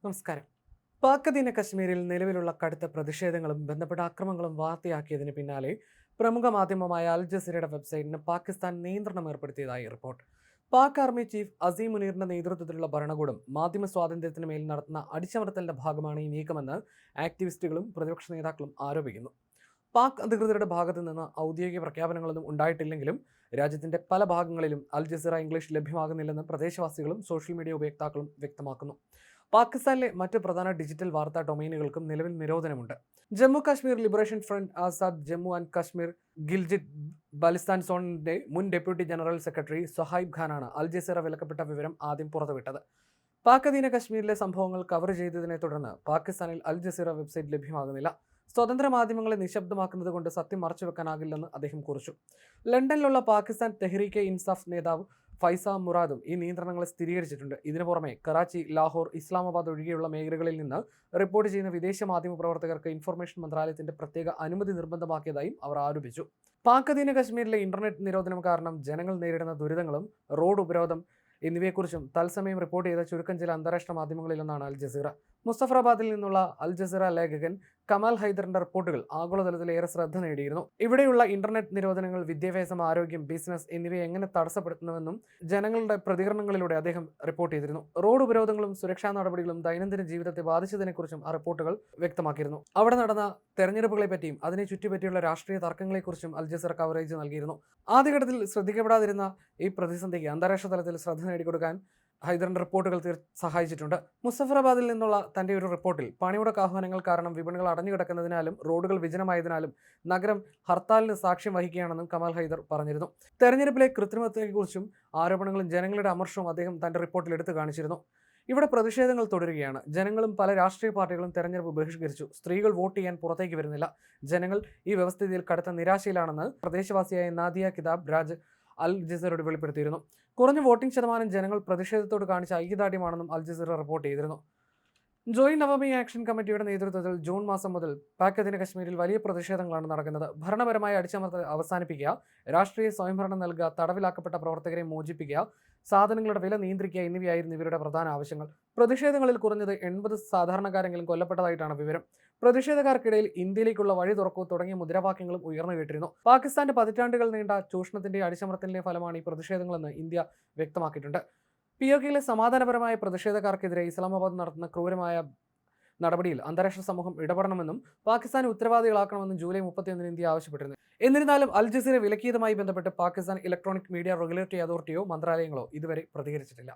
നമസ്കാരം. പാക് അധീന കശ്മീരിൽ നിലവിലുള്ള കടുത്ത പ്രതിഷേധങ്ങളും ബന്ധപ്പെട്ട അക്രമങ്ങളും വാർത്തയാക്കിയതിന് പിന്നാലെ പ്രമുഖ മാധ്യമമായ അൽ ജസീറയുടെ വെബ്സൈറ്റിന് പാകിസ്ഥാൻ നിയന്ത്രണം ഏർപ്പെടുത്തിയതായി report. Pak army chief Asim മുനീറിന്റെ നേതൃത്വത്തിലുള്ള ഭരണകൂടം മാധ്യമ സ്വാതന്ത്ര്യത്തിന് മേൽ നടത്തുന്ന അടിച്ചമർത്തലിന്റെ ഭാഗമാണ് ഈ നീക്കമെന്ന് ആക്ടിവിസ്റ്റുകളും പ്രതിപക്ഷ നേതാക്കളും ആരോപിക്കുന്നു. പാക് അധികൃതരുടെ ഭാഗത്തു നിന്ന് ഔദ്യോഗിക പ്രഖ്യാപനങ്ങളൊന്നും ഉണ്ടായിട്ടില്ലെങ്കിലും രാജ്യത്തിന്റെ പല ഭാഗങ്ങളിലും അൽ ജസീറ ഇംഗ്ലീഷ് ലഭ്യമാകുന്നില്ലെന്ന് പ്രദേശവാസികളും സോഷ്യൽ മീഡിയ ഉപയോക്താക്കളും വ്യക്തമാക്കുന്നു. പാകിസ്ഥാനിലെ മറ്റ് പ്രധാന ഡിജിറ്റൽ വാർത്താ ഡൊമൈനുകൾക്കും നിലവിൽ നിരോധനമുണ്ട്. Jammu Kashmir liberation front Azad Jammu and Kashmir Gilgit Baltistan സോണിന്റെ മുൻ ഡെപ്യൂട്ടി ജനറൽ സെക്രട്ടറി സൊഹൈബ് ഖാനാണ് അൽ ജസീറ വിലക്കപ്പെട്ട വിവരം ആദ്യം പുറത്തുവിട്ടത്. പാക് അധീന കശ്മീരിലെ സംഭവങ്ങൾ കവർ ചെയ്തതിനെ തുടർന്ന് പാകിസ്ഥാനിൽ അൽ ജസീറ വെബ്സൈറ്റ് ലഭ്യമാകുന്നില്ല. സ്വതന്ത്ര മാധ്യമങ്ങളെ നിശബ്ദമാക്കുന്നത് കൊണ്ട് സത്യം മറച്ചുവെക്കാനാകില്ലെന്ന് അദ്ദേഹം കുറിച്ചു. ലണ്ടനിലുള്ള പാകിസ്ഥാൻ തെഹ്രീക്കെ ഇൻസാഫ് നേതാവ് ഫൈസ മുറാദും ഈ നിയന്ത്രണങ്ങളെ സ്ഥിരീകരിച്ചിട്ടുണ്ട്. ഇതിനു പുറമെ കറാച്ചി, ലാഹോർ, ഇസ്ലാമാബാദ് ഒഴികെയുള്ള മേഖലകളിൽ നിന്ന് റിപ്പോർട്ട് ചെയ്യുന്ന വിദേശ മാധ്യമ പ്രവർത്തകർക്ക് ഇൻഫർമേഷൻ മന്ത്രാലയത്തിന്റെ പ്രത്യേക അനുമതി നിർബന്ധമാക്കിയതായും അവർ ആരോപിച്ചു. പാക് അധീന കശ്മീരിലെ ഇന്റർനെറ്റ് നിരോധനം കാരണം ജനങ്ങൾ നേരിടുന്ന ദുരിതങ്ങളും റോഡ് ഉപരോധം എന്നിവയെക്കുറിച്ചും തത്സമയം റിപ്പോർട്ട് ചെയ്ത ചുരുക്കം ചില അന്താരാഷ്ട്ര മാധ്യമങ്ങളിലൊന്നാണ് അൽ ജസീറ. മുസഫറാബാദിൽ നിന്നുള്ള അൽ ജസീറ ലേഖകൻ കമാൽ ഹൈദറിന്റെ റിപ്പോർട്ടുകൾ ആഗോളതലത്തിൽ ഏറെ ശ്രദ്ധ നേടിയിരുന്നു. ഇവിടെയുള്ള ഇന്റർനെറ്റ് നിരോധനങ്ങൾ വിദ്യാഭ്യാസം, ആരോഗ്യം, ബിസിനസ് എന്നിവയെ എങ്ങനെ തടസ്സപ്പെടുത്തുന്നുവെന്നും ജനങ്ങളുടെ പ്രതികരണങ്ങളിലൂടെ അദ്ദേഹം റിപ്പോർട്ട് ചെയ്തിരുന്നു. റോഡ് ഉപരോധങ്ങളും സുരക്ഷാ നടപടികളും ദൈനംദിന ജീവിതത്തെ ബാധിച്ചതിനെക്കുറിച്ചും ആ റിപ്പോർട്ടുകൾ വ്യക്തമാക്കിയിരുന്നു. അവിടെ നടന്ന തെരഞ്ഞെടുപ്പുകളെ പറ്റിയും അതിനെ ചുറ്റിപ്പറ്റിയുള്ള രാഷ്ട്രീയ തർക്കങ്ങളെക്കുറിച്ചും അൽ ജസീറ കവറേജ് നൽകിയിരുന്നു. ആദ്യഘട്ടത്തിൽ ശ്രദ്ധിക്കപ്പെടാതിരുന്ന ഈ പ്രതിസന്ധിക്ക് അന്താരാഷ്ട്ര തലത്തിൽ ശ്രദ്ധ നേടിക്കൊടുക്കാൻ ഹൈദറിന്റെ റിപ്പോർട്ടുകൾ സഹായിച്ചിട്ടുണ്ട്. മുസഫറാബാദിൽ നിന്നുള്ള തന്റെ ഒരു റിപ്പോർട്ടിൽ പണിമുടക്ക് ആഹ്വാനങ്ങൾ കാരണം വിപണികൾ അടഞ്ഞുകിടക്കുന്നതിനാലും റോഡുകൾ വിജനമായതിനാലും നഗരം ഹർത്താലിന് സാക്ഷ്യം വഹിക്കുകയാണെന്നും കമാൽ ഹൈദർ പറഞ്ഞിരുന്നു. തെരഞ്ഞെടുപ്പിലെ കൃത്രിമത്വത്തെക്കുറിച്ചും ആരോപണങ്ങളും ജനങ്ങളുടെ അമർഷവും അദ്ദേഹം തന്റെ റിപ്പോർട്ടിൽ എടുത്തു കാണിച്ചിരുന്നു. ഇവിടെ പ്രതിഷേധങ്ങൾ തുടരുകയാണ്. ജനങ്ങളും പല രാഷ്ട്രീയ പാർട്ടികളും തെരഞ്ഞെടുപ്പ് ബഹിഷ്കരിച്ചു. സ്ത്രീകൾ വോട്ട് ചെയ്യാൻ പുറത്തേക്ക് വരുന്നില്ല. ജനങ്ങൾ ഈ വ്യവസ്ഥിതിയിൽ കടുത്ത നിരാശയിലാണെന്ന് പ്രദേശവാസിയായ നാദിയ കിതാബ് രാജ് അൽ ജസീറയോട് വെളിപ്പെടുത്തിയിരുന്നു. കുറഞ്ഞ വോട്ടിംഗ് ശതമാനം ജനങ്ങൾ പ്രതിഷേധത്തോട് കാണിച്ച ഐക്യദാർഢ്യമാണെന്നും അൽ ജസീറ റിപ്പോർട്ട് ചെയ്തിരുന്നു. ജോയിന്റ് നവമി ആക്ഷൻ കമ്മിറ്റിയുടെ നേതൃത്വത്തിൽ ജൂൺ മാസം മുതൽ പാക് അധീന കശ്മീരിൽ വലിയ പ്രതിഷേധങ്ങളാണ് നടക്കുന്നത്. ഭരണപരമായ അടിച്ചമർത്തൽ അവസാനിപ്പിക്കുക, രാഷ്ട്രീയ സ്വയംഭരണം നൽകുക, തടവിലാക്കപ്പെട്ട പ്രവർത്തകരെ മോചിപ്പിക്കുക, സാധനങ്ങളുടെ വില നിയന്ത്രിക്കുക എന്നിവയായിരുന്നു ഇവരുടെ പ്രധാന ആവശ്യങ്ങൾ. പ്രതിഷേധങ്ങളിൽ കുറഞ്ഞത് 80 സാധാരണക്കാരെങ്കിലും കൊല്ലപ്പെട്ടതായിട്ടാണ് വിവരം. പ്രതിഷേധക്കാർക്കിടയിൽ ഇന്ത്യയിലേക്കുള്ള വഴി തുറക്കൂ തുടങ്ങിയ മുദ്രാവാക്യങ്ങളും ഉയർന്നു കേട്ടിരുന്നു. പാകിസ്ഥാന്റെ പതിറ്റാണ്ടുകൾ നീണ്ട ചൂഷണത്തിന്റെ അടിച്ചമർത്തലിന്റെ ഫലമാണ് ഈ പ്രതിഷേധങ്ങളെന്ന് ഇന്ത്യ വ്യക്തമാക്കിയിട്ടുണ്ട്. POKയിലെ സമാധാനപരമായ പ്രതിഷേധക്കാർക്കെതിരെ ഇസ്ലാമാബാദ് നടത്തുന്ന ക്രൂരമായ നടപടിയിൽ അന്താരാഷ്ട്ര സമൂഹം ഇടപെടണമെന്നും പാകിസ്ഥാനെ ഉത്തരവാദികളാക്കണമെന്നും ജൂലൈ 31 ഇന്ത്യ ആവശ്യപ്പെട്ടിരുന്നു. എന്നിരുന്നാലും അൽ ജസീറ വിലക്കിയതുമായി ബന്ധപ്പെട്ട് പാകിസ്ഥാൻ ഇലക്ട്രോണിക് മീഡിയ റെഗുലേറ്ററി അതോറിറ്റിയോ മന്ത്രാലയങ്ങളോ ഇതുവരെ പ്രതികരിച്ചിട്ടില്ല.